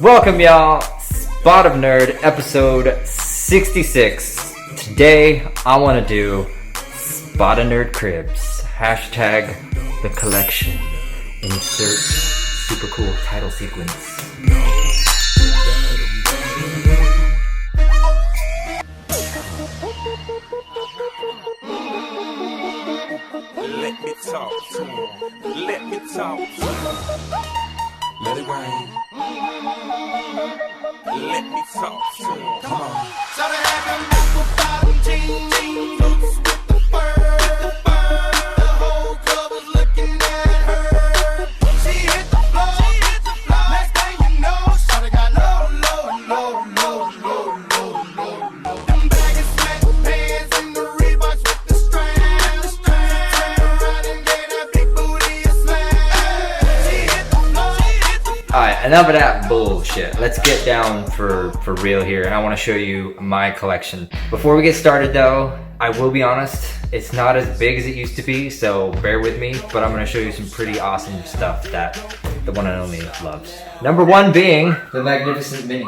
Welcome y'all, Spot of Nerd, episode 66. Today I want to do Spot of Nerd Cribs, hashtag the collection, insert super cool title sequence. Let me talk to him. Let me talk to him. Let it rain. Let me talk to him. Come on. So they had them apple bottom jeans boots with the fur. The whole club was looking at her. She hit the floor. Next thing you know, shawty got low. Them baggy sweatpants and the Reeboks with the strands. Turned around and gave that big booty a smash. She hit the floor. Alright, enough of that bullshit. Let's get down for real here, and I want to show you my collection. Before we get started though, I will be honest, it's not as big as it used to be, so bear with me, but I'm going to show you some pretty awesome stuff that the one and only loves. Number one being the Magnificent Mini.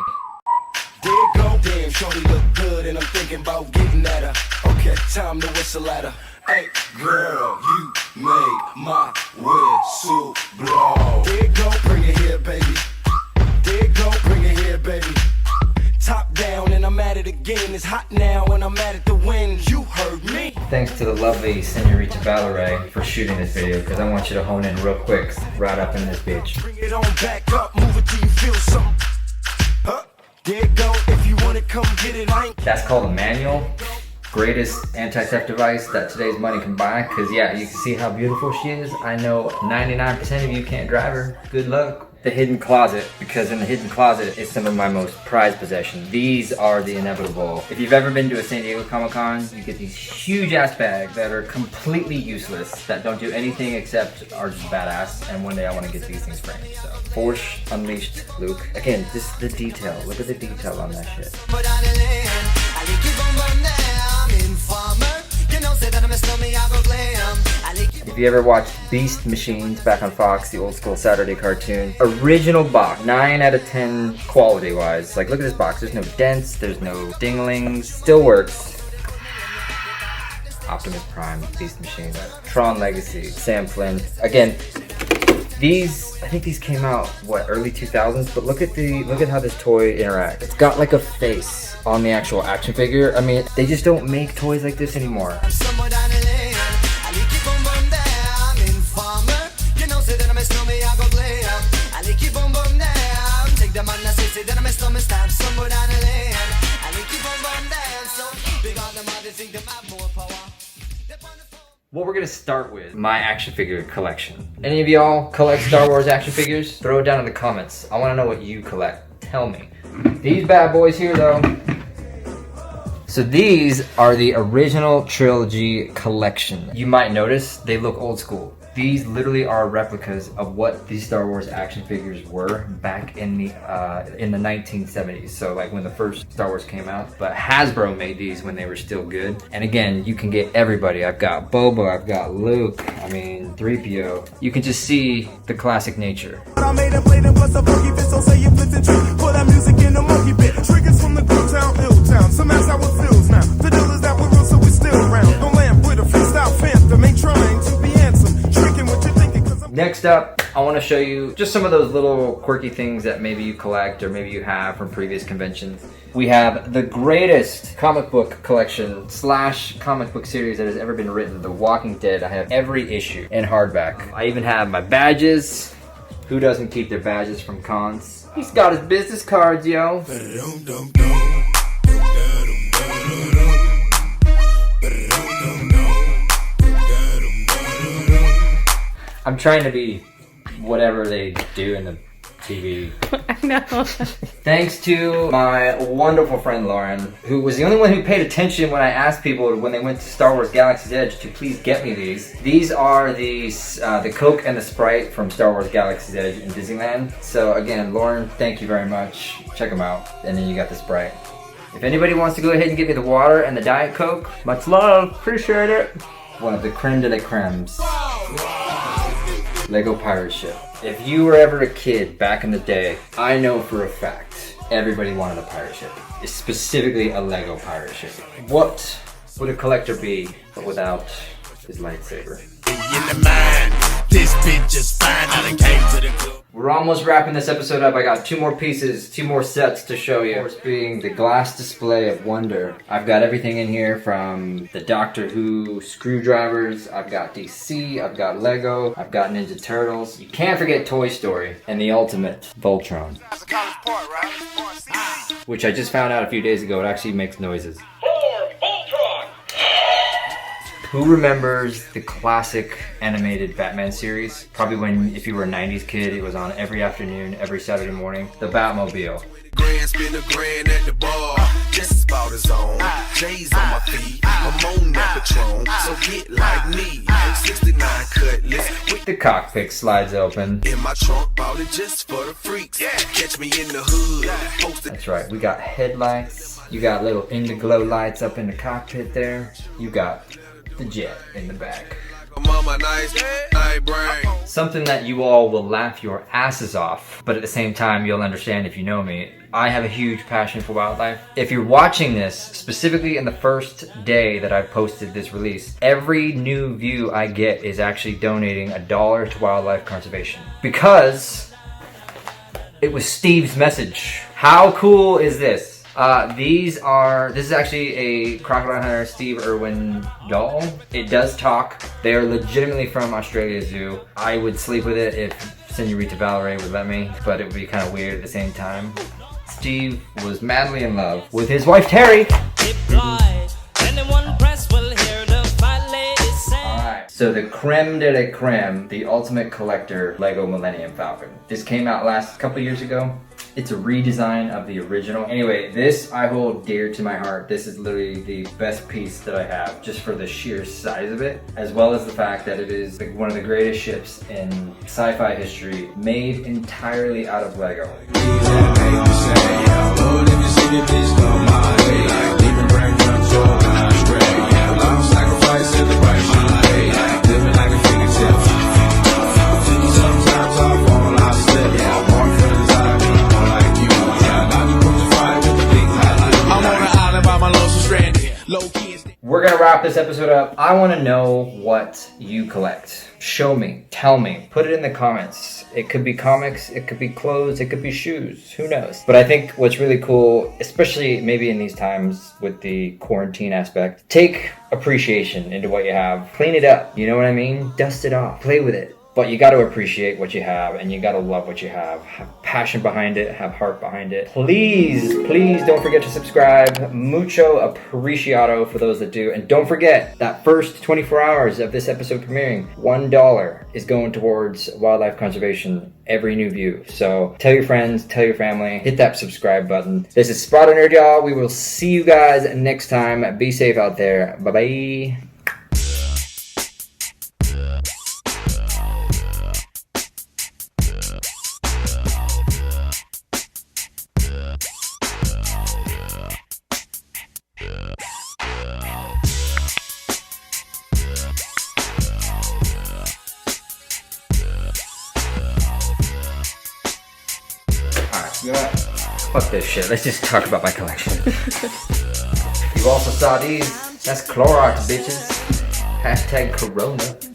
There you go, damn, shorty look good, and I'm thinking about getting at her. Okay, time to whistle at her. Hey, girl, you made my whistle blow. There you go, bring it here, baby. There you go, bring it here, baby. Top down, and I'm at it again. It's hot now, and I'm at it to win. You heard me. Thanks to the lovely Senorita Valerie for shooting this video, because I want you to hone in real quick, right up in this bitch. Bring it on back up, move it till you feel something. Huh? There you go, if you want it, come get it. I ain't. That's called a manual. Greatest anti-theft device that today's money can buy, because yeah, you can see how beautiful she is. I know 99% of you can't drive her. Good luck. The hidden closet, because in the hidden closet is some of my most prized possessions. These are the inevitable. If you've ever been to a San Diego Comic-Con, you get these huge ass bags that are completely useless, that don't do anything except are just badass, and one day I want to get these things framed. So, Force Unleashed Luke. Again, this is the detail. Look at the detail on that shit. If you ever watched Beast Machines back on Fox, the old school Saturday cartoon, original box, 9 out of 10 quality wise. Like, look at this box. There's no dents, there's no dinglings, still works. Optimus Prime, Beast Machines, Tron Legacy, Sam Flynn. Again, these, I think these came out, what, early 2000s? But look at how this toy interacts. It's got like a face on the actual action figure. I mean, they just don't make toys like this anymore. What we're gonna start with, my action figure collection. Any of y'all collect Star Wars action figures? Throw it down in the comments. I wanna know what you collect. Tell me. These bad boys here though. So these are the original trilogy collection. You might notice they look old school. These literally are replicas of what these Star Wars action figures were back in the 1970s. So like when the first Star Wars came out. But Hasbro made these when they were still good. And again, you can get everybody. I've got Boba, I've got Luke, I mean 3PO. You can just see the classic nature. I made a play them plus a funky fit, so say you flip and trick. Pour that music in the monkey bit. Triggers from the good town, ill town. Some ass our feels now. The dealers that were real, so we still around. Don't land with a freestyle phantom. Ain't trying to be handsome. Tricking what you're thinking, cause I'm Next up, I want to show you just some of those little quirky things that maybe you collect or maybe you have from previous conventions. We have the greatest comic book collection / comic book series that has ever been written, The Walking Dead. I have every issue in hardback. I even have my badges. Who doesn't keep their badges from cons? He's got his business cards, yo. I'm trying to be whatever they do in the TV. I know. Thanks to my wonderful friend Lauren, who was the only one who paid attention when I asked people when they went to Star Wars Galaxy's Edge to please get me these. These are the Coke and the Sprite from Star Wars Galaxy's Edge in Disneyland. So again, Lauren, thank you very much. Check them out. And then you got the Sprite. If anybody wants to go ahead and get me the water and the Diet Coke, much love. Appreciate it. One of the creme de la cremes. Lego pirate ship. If you were ever a kid back in the day, I know for a fact everybody wanted a pirate ship. It's specifically a Lego pirate ship. What would a collector be but without his lightsaber? This bitch just fine, I done came to the club. We're almost wrapping this episode up. I got 2 more pieces, 2 more sets to show you. First being the glass display of wonder. I've got everything in here from the Doctor Who screwdrivers. I've got DC, I've got Lego, I've got Ninja Turtles. You can't forget Toy Story and the ultimate Voltron. Which I just found out a few days ago, it actually makes noises. Who remembers the classic animated Batman series? Probably when, if you were a 90s kid, it was on every afternoon, every Saturday morning. The Batmobile. Grand, spend a grand at the bar. Just about his own. J's on my feet. I'm on that Patron. So get like me. 69 cutlass. The cockpit slides open. In my trunk, bought it just for the freaks. Catch me in the hood. That's right, we got headlights. You got little Indiglow lights up in the cockpit there. You got the jet in the back. Something that you all will laugh your asses off, but at the same time you'll understand if you know me. I have a huge passion for wildlife. If you're watching this, specifically in the first day that I posted this release, every new view I get is actually donating $1 to wildlife conservation. Because it was Steve's message. How cool is this? This is actually a Crocodile Hunter Steve Irwin doll. It does talk. They are legitimately from Australia Zoo. I would sleep with it if Senorita Valerie would let me, but it would be kind of weird at the same time. Steve was madly in love with his wife Terry. Alright, so the creme de la creme, the ultimate collector Lego Millennium Falcon. This came out last couple years ago. It's a redesign of the original. Anyway, this I hold dear to my heart. This is literally the best piece that I have, just for the sheer size of it, as well as the fact that it is one of the greatest ships in sci-fi history, made entirely out of Lego. We're gonna wrap this episode up. I wanna know what you collect. Show me, tell me, put it in the comments. It could be comics, it could be clothes, it could be shoes, who knows? But I think what's really cool, especially maybe in these times with the quarantine aspect, take appreciation into what you have. Clean it up, you know what I mean? Dust it off, play with it. But you gotta appreciate what you have, and you gotta love what you have. Have passion behind it, have heart behind it. Please, please don't forget to subscribe. Mucho apreciado for those that do. And don't forget, that first 24 hours of this episode premiering, $1 is going towards wildlife conservation, every new view. So tell your friends, tell your family, hit that subscribe button. This is Sprout Nerd, y'all. We will see you guys next time. Be safe out there. Bye-bye. You know what? Fuck this shit. Let's just talk about my collection. You also saw these. That's Clorox, bitches. Hashtag Corona.